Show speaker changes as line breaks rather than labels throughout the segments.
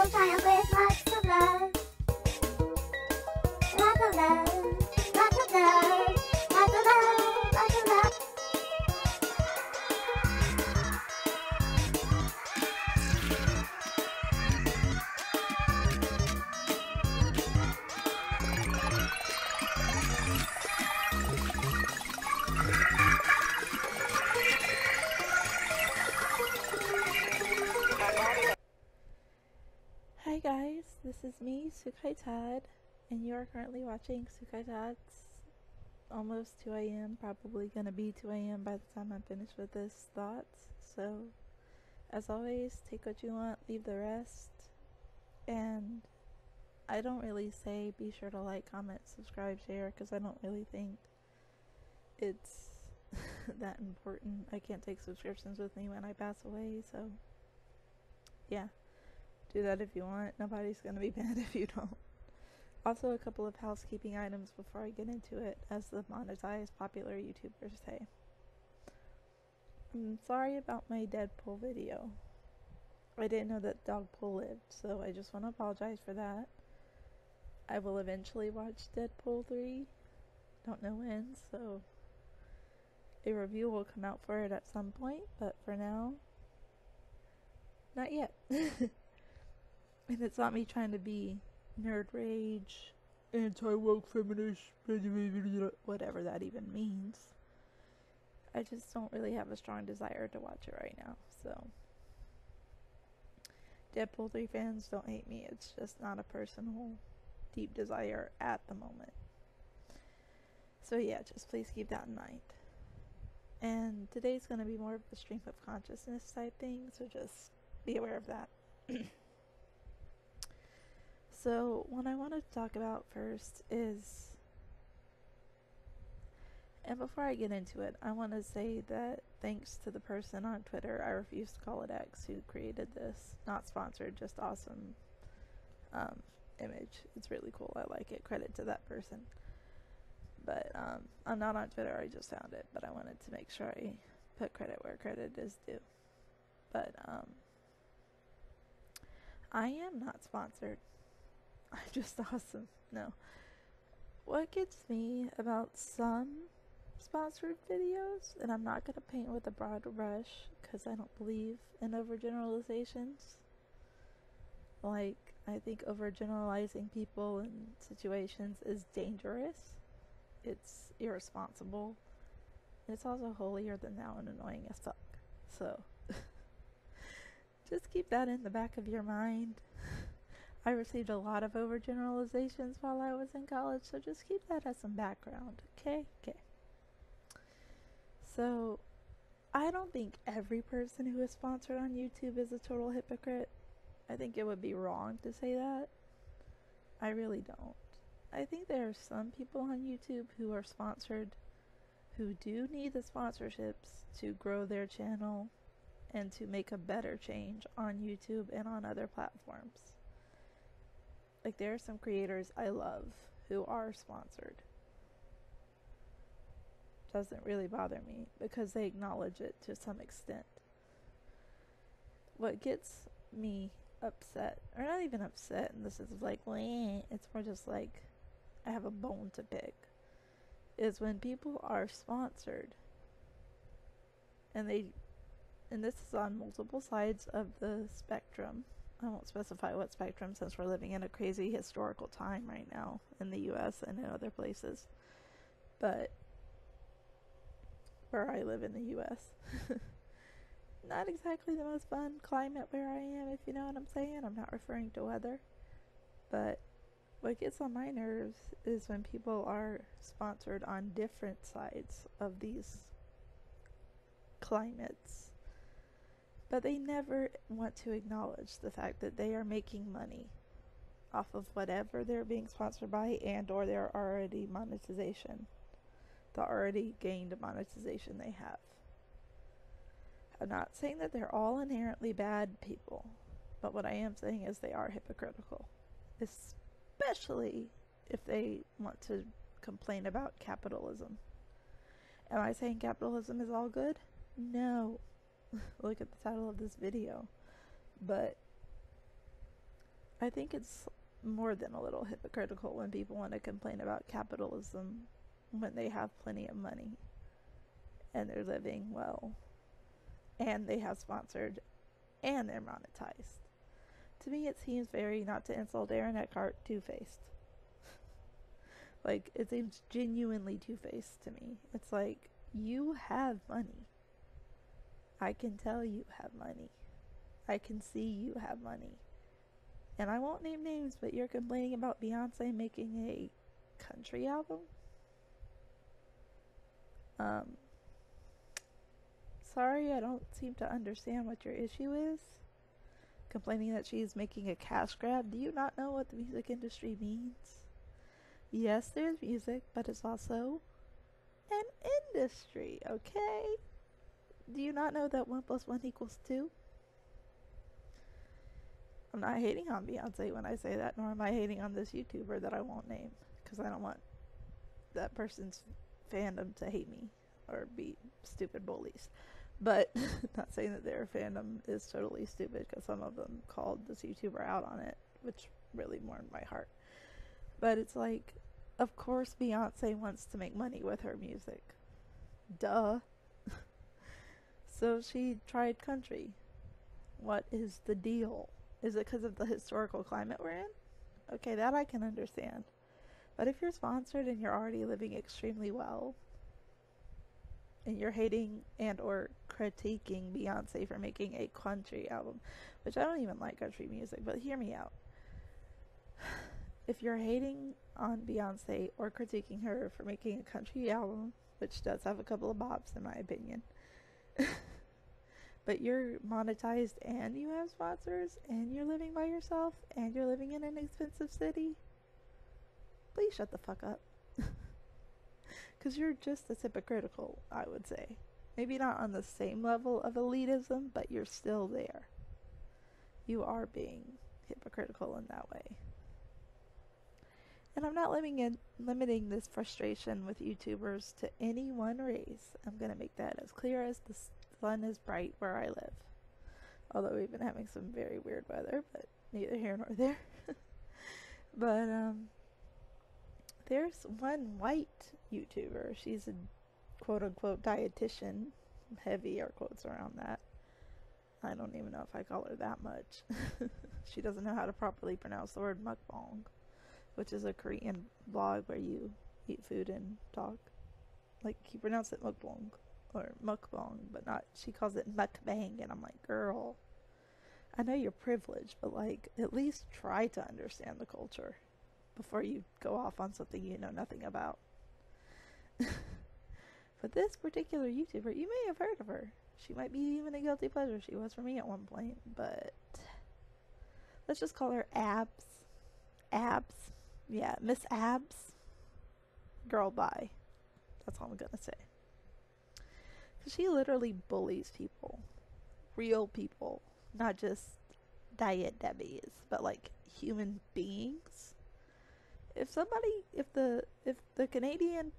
will triumph with lots of love. Lots of love, lots of love, lots of love, lots of love.
Hi guys, this is me, Sukai Todd, and you are currently watching Sukai Todd's almost 2 a.m., probably going to be 2 a.m. by the time I'm finished with this thoughts. So, as always, take what you want, leave the rest, and I don't really say be sure to like, comment, subscribe, share, because I don't really think it's that important. I can't take subscriptions with me when I pass away, so yeah. Do that if you want. Nobody's going to be mad if you don't. Also, a couple of housekeeping items before I get into it, as the monetized popular YouTubers say. I'm sorry about my Deadpool video. I didn't know that Dogpool lived, so I just want to apologize for that. I will eventually watch Deadpool 3. Don't know when, so a review will come out for it at some point, but for now, not yet. And it's not me trying to be nerd rage, anti-woke feminist, whatever that even means. I just don't really have a strong desire to watch it right now, so. Deadpool 3 fans, don't hate me, it's just not a personal, deep desire at the moment. So yeah, just please keep that in mind. And today's going to be more of a stream of consciousness type thing, so just be aware of that. So, what I want to talk about first is, and before I get into it, I want to say that thanks to the person on Twitter, I refuse to call it X, who created this, not sponsored, just awesome image. It's really cool, I like it, credit to that person. But I'm not on Twitter, I just found it, but I wanted to make sure I put credit where credit is due. But I am not sponsored. I'm just awesome. No. What gets me about some sponsored videos, and I'm not going to paint with a broad brush because I don't believe in overgeneralizations. Like, I think overgeneralizing people and situations is dangerous. It's irresponsible. And it's also holier than thou and annoying as fuck. So, just keep that in the back of your mind. I received a lot of overgeneralizations while I was in college, so just keep that as some background, okay? Okay. So, I don't think every person who is sponsored on YouTube is a total hypocrite. I think it would be wrong to say that. I really don't. I think there are some people on YouTube who are sponsored who do need the sponsorships to grow their channel and to make a better change on YouTube and on other platforms. Like, there are some creators I love who are sponsored. Doesn't really bother me because they acknowledge it to some extent. What gets me upset, or not even upset, and this is like, it's more just like I have a bone to pick, is when people are sponsored and this is on multiple sides of the spectrum. I won't specify what spectrum since we're living in a crazy historical time right now in the US and in other places. But where I live in the US, not exactly the most fun climate where I am, if you know what I'm saying. I'm not referring to weather. But what gets on my nerves is when people are sponsored on different sides of these climates. But they never want to acknowledge the fact that they are making money off of whatever they're being sponsored by and or their already monetization. The already gained monetization they have. I'm not saying that they're all inherently bad people, but what I am saying is they are hypocritical. Especially if they want to complain about capitalism. Am I saying capitalism is all good? No. Look at the title of this video. But I think it's more than a little hypocritical when people want to complain about capitalism when they have plenty of money and they're living well and they have sponsored and they're monetized. To me, it seems very, not to insult Aaron Eckhart, two-faced. Like, it seems genuinely two-faced to me. It's like, you have money. I can tell you have money. I can see you have money. And I won't name names, but you're complaining about Beyonce making a country album? Sorry, I don't seem to understand what your issue is. Complaining that she's making a cash grab. Do you not know what the music industry means? Yes, there's music, but it's also an industry, okay? Do you not know that 1 + 1 = 2? I'm not hating on Beyonce when I say that, nor am I hating on this YouTuber that I won't name, because I don't want that person's fandom to hate me or be stupid bullies. But not saying that their fandom is totally stupid, because some of them called this YouTuber out on it, which really warmed my heart. But it's like, of course Beyonce wants to make money with her music. Duh. So she tried country. What is the deal? Is it because of the historical climate we're in? Okay, that I can understand. But if you're sponsored and you're already living extremely well, and you're hating and or critiquing Beyonce for making a country album, which I don't even like country music, but hear me out. If you're hating on Beyonce or critiquing her for making a country album, which does have a couple of bops in my opinion, but you're monetized and you have sponsors and you're living by yourself and you're living in an expensive city, please shut the fuck up. Because you're just as hypocritical, I would say. Maybe not on the same level of elitism, but you're still there. You are being hypocritical in that way. And I'm not limiting this frustration with YouTubers to any one race. I'm going to make that as clear as the sun is bright where I live. Although we've been having some very weird weather, but neither here nor there. But there's one white YouTuber. She's a quote-unquote dietitian. Heavy air quotes around that. I don't even know if I call her that much. She doesn't know how to properly pronounce the word mukbang, which is a Korean blog where you eat food and talk. Like, you pronounce it mukbang or mukbang, but not, she calls it mukbang, and I'm like, girl, I know you're privileged, but like, at least try to understand the culture before you go off on something you know nothing about. But this particular YouTuber, you may have heard of her. She might be even a guilty pleasure. She was for me at one point, but let's just call her Abs. Abs. Yeah, Miss Abs. Girl, bye. That's all I'm gonna say. Because she literally bullies people. Real people. Not just diet Debbies, but like human beings. If the Canadian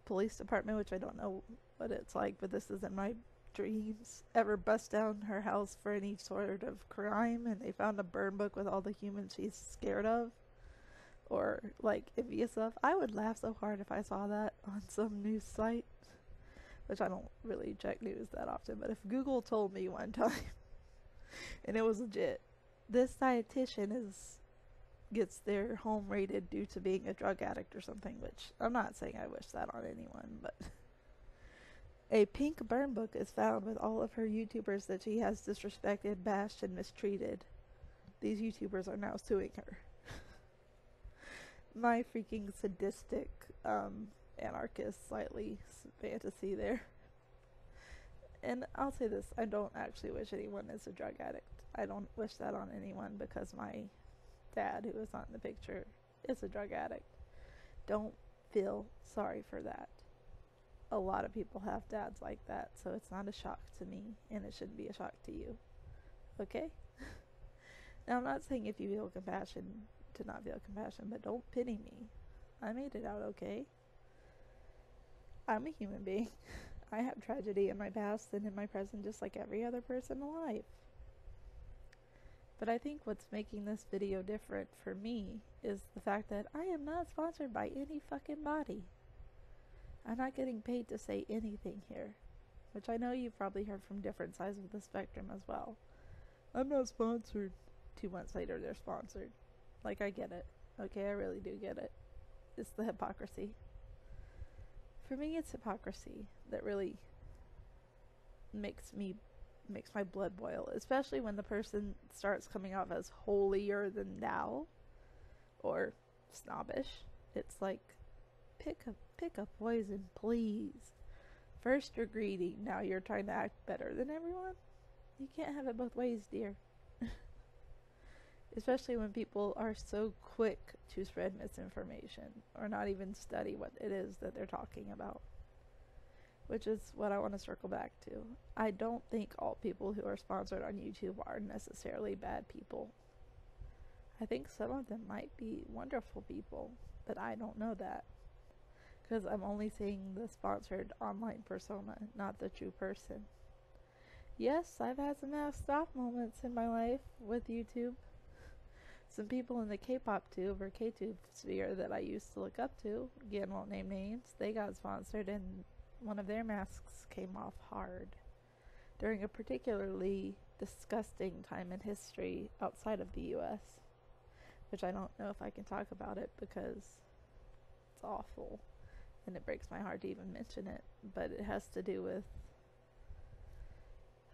Police Department, which I don't know what it's like, but this is in my dreams, ever bust down her house for any sort of crime and they found a burn book with all the humans she's scared of, or like envious of, I would laugh so hard if I saw that on some news site, which I don't really check news that often, but if Google told me one time and it was legit, this dietitian gets their home raided due to being a drug addict or something, which I'm not saying I wish that on anyone, but a pink burn book is found with all of her YouTubers that she has disrespected, bashed, and mistreated. These YouTubers are now suing her. My freaking sadistic, anarchist, slightly fantasy there. And I'll say this, I don't actually wish anyone is a drug addict. I don't wish that on anyone because my dad, who is not in the picture, is a drug addict. Don't feel sorry for that. A lot of people have dads like that, so it's not a shock to me, and it shouldn't be a shock to you. Okay? Now, I'm not saying if you feel compassion to not feel compassion, but don't pity me. I made it out okay. I'm a human being. I have tragedy in my past and in my present just like every other person alive. But I think what's making this video different for me is the fact that I am not sponsored by any fucking body. I'm not getting paid to say anything here, which I know you've probably heard from different sides of the spectrum as well. I'm not sponsored. 2 months later, they're sponsored. Like, I get it. Okay, I really do get it. It's the hypocrisy. For me, it's hypocrisy that really makes my blood boil, especially when the person starts coming off as holier than thou or snobbish. It's like, pick a poison, please. First you're greedy, now you're trying to act better than everyone. You can't have it both ways, dear. Especially when people are so quick to spread misinformation or not even study what it is that they're talking about. Which is what I want to circle back to. I don't think all people who are sponsored on YouTube are necessarily bad people. I think some of them might be wonderful people, but I don't know that. Because I'm only seeing the sponsored online persona, not the true person. Yes, I've had some asked off moments in my life with YouTube. Some people in the K-pop tube or K-tube sphere that I used to look up to, again won't name names, they got sponsored and one of their masks came off hard during a particularly disgusting time in history outside of the US, which I don't know if I can talk about it because it's awful and it breaks my heart to even mention it, but it has to do with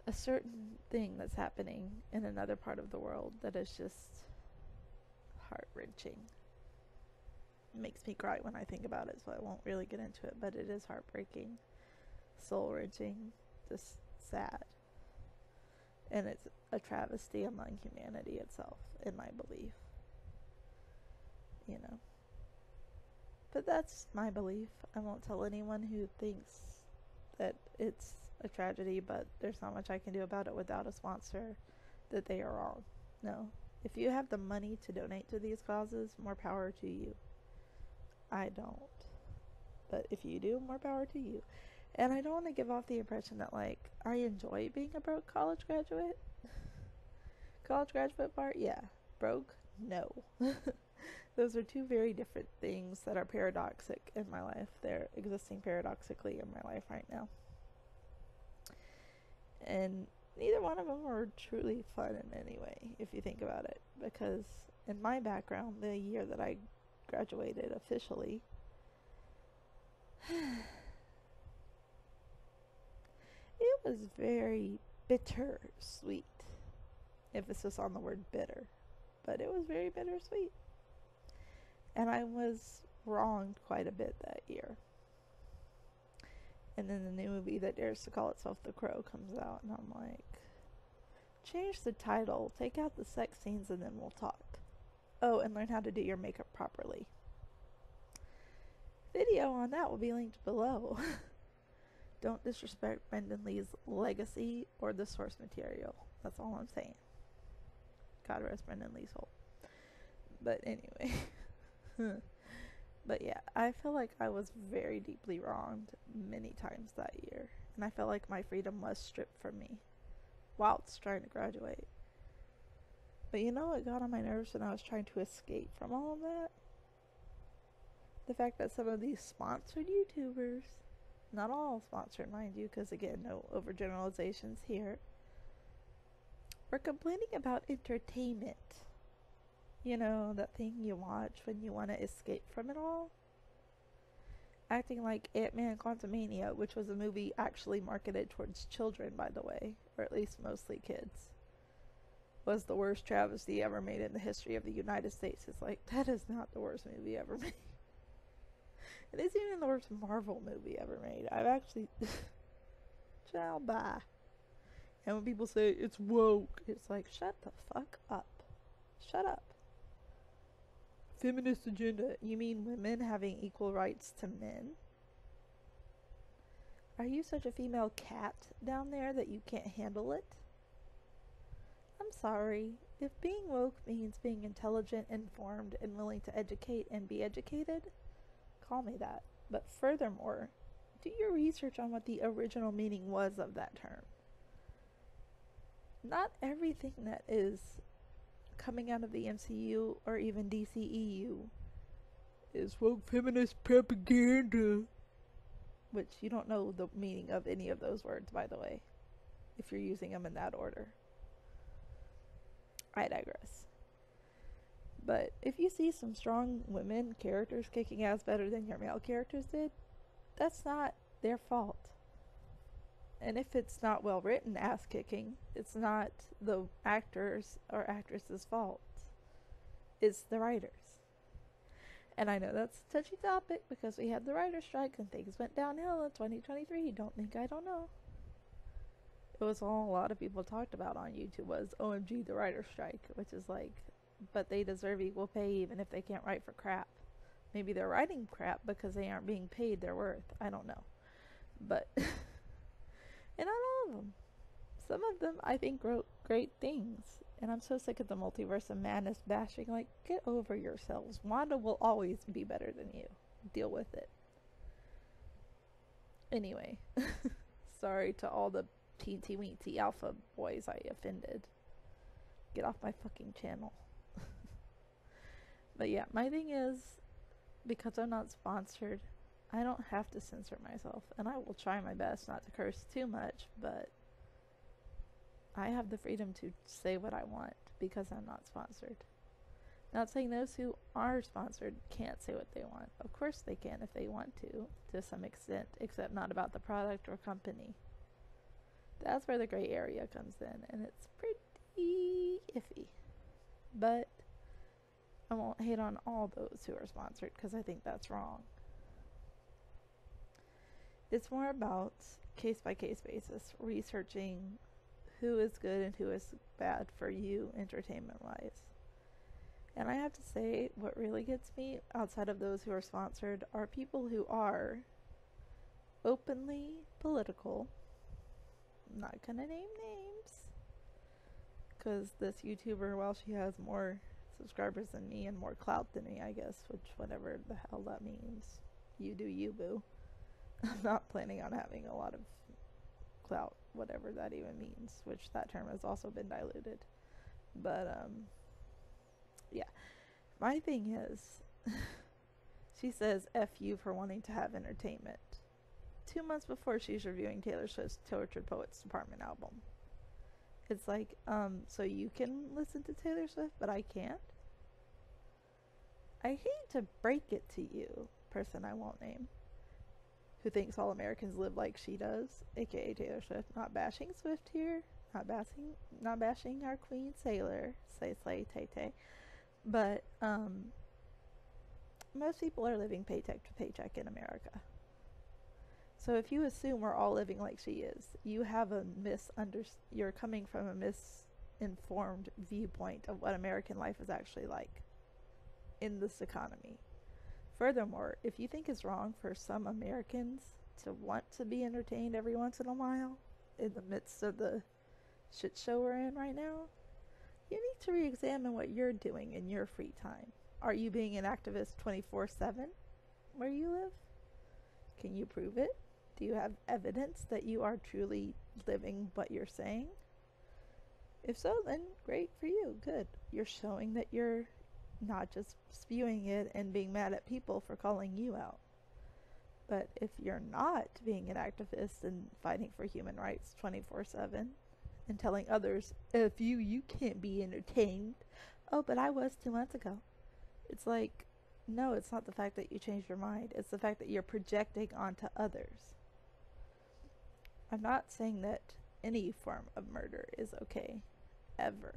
a certain thing that's happening in another part of the world that is just heart-wrenching. It makes me cry when I think about it, so I won't really get into it, but it is heartbreaking, soul-wrenching, just sad. And it's a travesty among humanity itself, in my belief. You know. But that's my belief. I won't tell anyone who thinks that it's a tragedy, but there's not much I can do about it without a sponsor, that they are wrong. No. If you have the money to donate to these causes, more power to you. I don't. But if you do, more power to you. And I don't want to give off the impression that, like, I enjoy being a broke college graduate. College graduate part? Yeah. Broke? No. Those are two very different things that are paradoxic in my life. They're existing paradoxically in my life right now. And neither one of them are truly fun in any way, if you think about it. Because in my background, the year that I graduated officially, it was very bittersweet. Emphasis on the word bitter. But it was very bittersweet. And I was wronged quite a bit that year. And then the new movie that dares to call itself The Crow comes out, and I'm like, change the title, take out the sex scenes, and then we'll talk. Oh, and learn how to do your makeup properly. Video on that will be linked below. Don't disrespect Brendan Lee's legacy or the source material. That's all I'm saying. God rest Brendan Lee's soul. But anyway. But yeah, I feel like I was very deeply wronged many times that year. And I felt like my freedom was stripped from me whilst trying to graduate. But you know what got on my nerves when I was trying to escape from all of that? The fact that some of these sponsored YouTubers, not all sponsored mind you, because again, no overgeneralizations here, were complaining about entertainment. You know, that thing you watch when you want to escape from it all? Acting like Ant-Man Quantumania, which was a movie actually marketed towards children, by the way, or at least mostly kids, was the worst travesty ever made in the history of the United States. It's like, that is not the worst movie ever made. It isn't even the worst Marvel movie ever made. I've actually... Ciao, bye. And when people say, it's woke, it's like, shut the fuck up. Shut up. Feminist agenda. You mean women having equal rights to men? Are you such a female cat down there that you can't handle it? I'm sorry. If being woke means being intelligent, informed, and willing to educate and be educated, call me that. But furthermore, do your research on what the original meaning was of that term. Not everything that is coming out of the MCU or even DCEU is woke feminist propaganda. Which you don't know the meaning of any of those words, by the way, if you're using them in that order. I digress. But if you see some strong women characters kicking ass better than your male characters did, that's not their fault. And if it's not well written ass kicking, it's not the actors or actresses' fault. It's the writers. And I know that's a touchy topic because we had the writer's strike and things went downhill in 2023. Don't think I don't know. It was all a lot of people talked about on YouTube was OMG the writer's strike, which is like, but they deserve equal pay even if they can't write for crap. Maybe they're writing crap because they aren't being paid their worth. I don't know. But, and not all of them. Some of them I think wrote great things. And I'm so sick of the multiverse of madness bashing. Like, get over yourselves. Wanda will always be better than you. Deal with it. Anyway. Sorry to all the teensy weensy alpha boys I offended. Get off my fucking channel. But yeah, my thing is, because I'm not sponsored, I don't have to censor myself. And I will try my best not to curse too much, but I have the freedom to say what I want because I'm not sponsored. Not saying those who are sponsored can't say what they want. Of course they can if they want to some extent, except not about the product or company. That's where the gray area comes in, and it's pretty iffy. But I won't hate on all those who are sponsored because I think that's wrong. It's more about case-by-case basis, researching who is good and who is bad for you entertainment-wise. And I have to say, what really gets me, outside of those who are sponsored, are people who are openly political. I'm not gonna name names, because this YouTuber, while she has more subscribers than me and more clout than me, I guess, which whatever the hell that means, you do you, boo. I'm not planning on having a lot of clout, whatever that even means, which that term has also been diluted. But yeah, my thing is she says F you for wanting to have entertainment 2 months before she's reviewing Taylor Swift's Tortured Poets Department album. It's like, so you can listen to Taylor Swift but I can't? I hate to break it to you, person I won't name, who thinks all Americans live like she does, aka Taylor Swift. Not bashing Swift here, not bashing our queen sailor, slay tay tay, but most people are living paycheck to paycheck in America. So if you assume we're all living like she is, you have you're coming from a misinformed viewpoint of what American life is actually like in this economy. Furthermore, if you think it's wrong for some Americans to want to be entertained every once in a while in the midst of the shit show we're in right now, you need to re-examine what you're doing in your free time. Are you being an activist 24/7 where you live? Can you prove it? Do you have evidence that you are truly living what you're saying? If so, then great for you. Good. You're showing that you're not just spewing it and being mad at people for calling you out. But if you're not being an activist and fighting for human rights 24/7 and telling others, if you can't be entertained. Oh, but I was 2 months ago. It's like, no, it's not the fact that you changed your mind. It's the fact that you're projecting onto others. I'm not saying that any form of murder is okay, ever.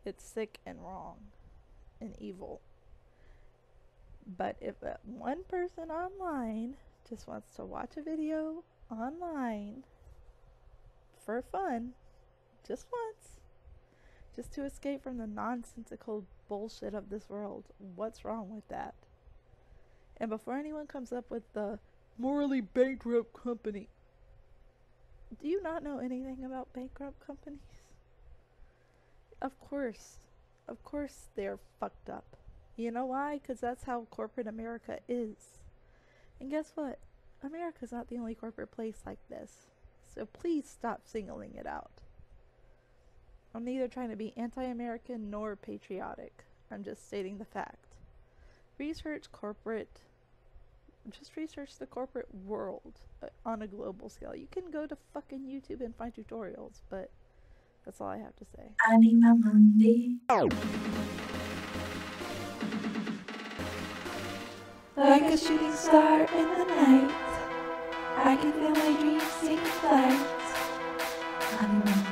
It's sick and wrong and evil. But if one person online just wants to watch a video online for fun, just once, just to escape from the nonsensical bullshit of this world, what's wrong with that? And before anyone comes up with the morally bankrupt company, do you not know anything about bankrupt companies? Of course they're fucked up. You know why? Because that's how corporate America is. And guess what? America's not the only corporate place like this. So please stop singling it out. I'm neither trying to be anti-American nor patriotic. I'm just stating the fact. Just research the corporate world on a global scale. You can go to fucking YouTube and find tutorials, but that's all I have to say.
Anima Mundi.
Like a shooting star in the night, I can feel my dreams taking flight.
Anima